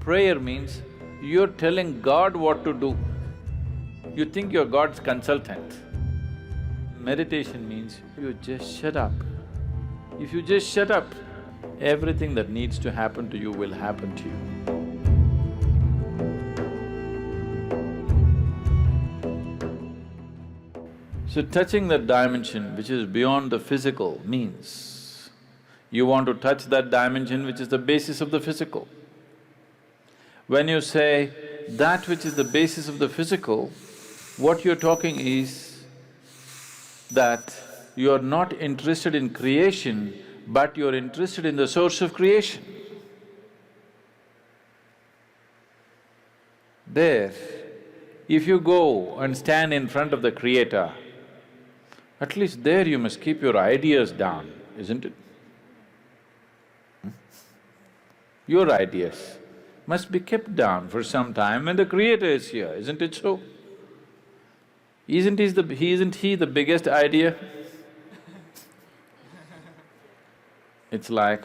Prayer means you're telling God what to do. You think you're God's consultant. Meditation means you just shut up. If you just shut up, everything that needs to happen to you will happen to you. So touching that dimension which is beyond the physical means you want to touch that dimension which is the basis of the physical. When you say that which is the basis of the physical, what you're talking is that you're not interested in creation, but you're interested in the source of creation. There, if you go and stand in front of the Creator, at least there you must keep your ideas down, isn't it? Your ideas must be kept down for some time when the Creator is here, isn't it so? Isn't he the biggest idea? It's like,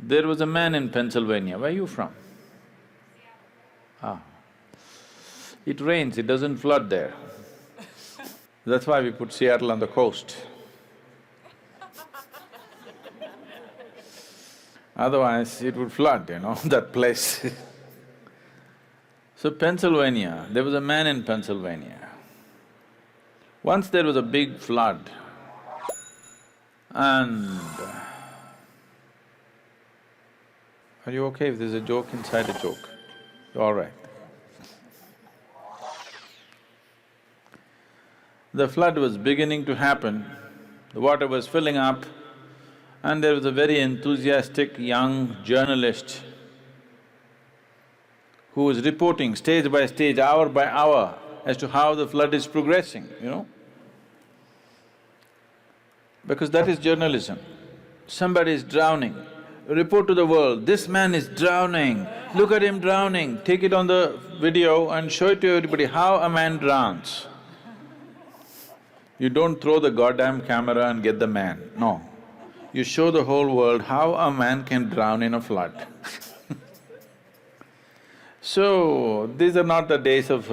there was a man in Pennsylvania, where are you from? Ah. It rains, it doesn't flood there. That's why we put Seattle on the coast. Otherwise, it would flood, that place. So Pennsylvania, there was a man in Pennsylvania. Once there was a big flood and… Are you okay if there's a joke inside a joke? You're all right. The flood was beginning to happen, the water was filling up, and there was a very enthusiastic young journalist who was reporting stage by stage, hour by hour, as to how the flood is progressing, Because that is journalism. Somebody is drowning, report to the world, this man is drowning, look at him drowning, take it on the video and show it to everybody how a man drowns. You don't throw the goddamn camera and get the man, no. You show the whole world how a man can drown in a flood. So, these are not the days of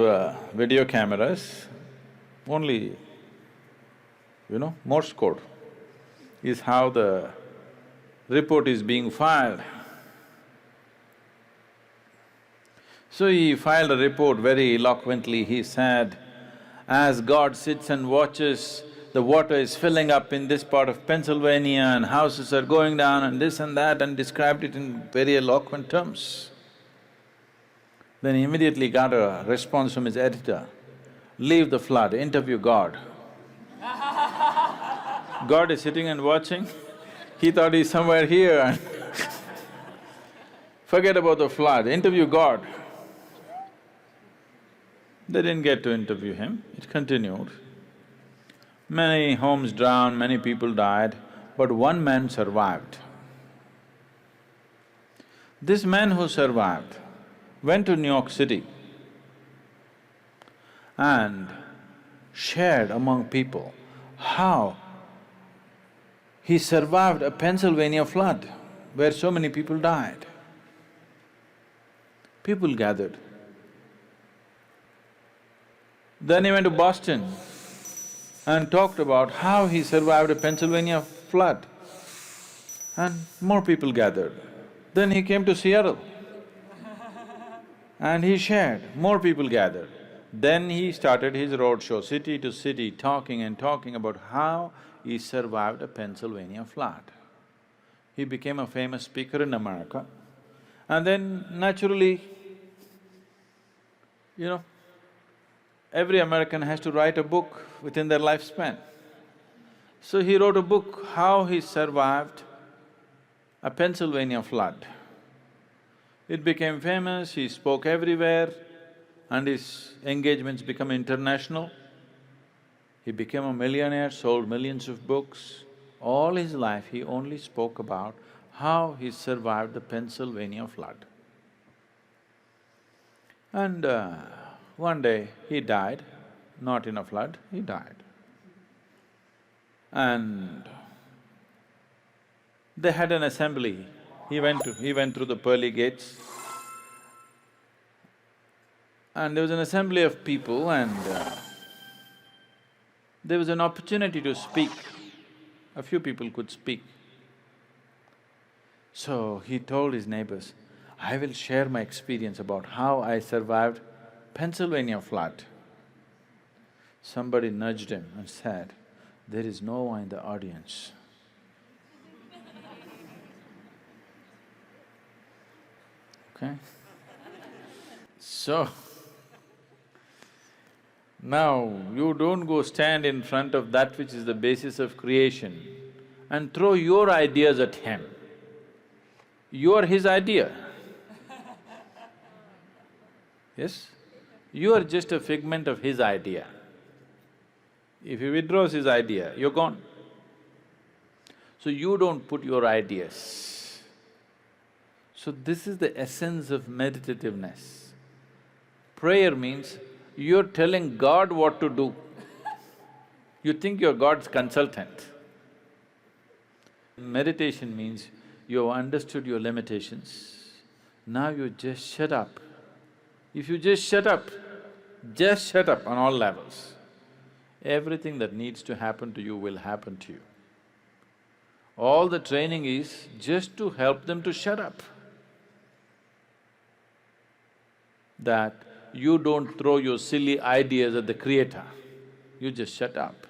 video cameras, only, Morse code is how the report is being filed. So he filed a report very eloquently, he said, as God sits and watches, the water is filling up in this part of Pennsylvania and houses are going down and this and that, and described it in very eloquent terms. Then he immediately got a response from his editor, leave the flood, interview God. God is sitting and watching, he thought he's somewhere here and forget about the flood, interview God. They didn't get to interview him, it continued. Many homes drowned, many people died, but one man survived. This man who survived went to New York City and shared among people how he survived a Pennsylvania flood where so many people died. People gathered. Then he went to Boston and talked about how he survived a Pennsylvania flood, and more people gathered. Then he came to Seattle and he shared, more people gathered. Then he started his roadshow, city to city, talking and talking about how he survived a Pennsylvania flood. He became a famous speaker in America, and then naturally, every American has to write a book within their lifespan. So he wrote a book, how he survived a Pennsylvania flood. It became famous, he spoke everywhere, and his engagements became international. He became a millionaire, sold millions of books. All his life he only spoke about how he survived the Pennsylvania flood. And one day he died, not in a flood, he died. And they had an assembly He went through the pearly gates, and there was an assembly of people and there was an opportunity to speak. A few people could speak. So he told his neighbors, I will share my experience about how I survived Pennsylvania flood. Somebody nudged him and said, there is no one in the audience. Okay? So, now you don't go stand in front of that which is the basis of creation and throw your ideas at him. You are his idea. Yes? You are just a figment of his idea. If he withdraws his idea, you're gone. So you don't put your ideas. So this is the essence of meditativeness. Prayer means you're telling God what to do. You think you're God's consultant. Meditation means you have understood your limitations, now you just shut up. If you just shut up on all levels, everything that needs to happen to you will happen to you. All the training is just to help them to shut up. That you don't throw your silly ideas at the Creator, you just shut up.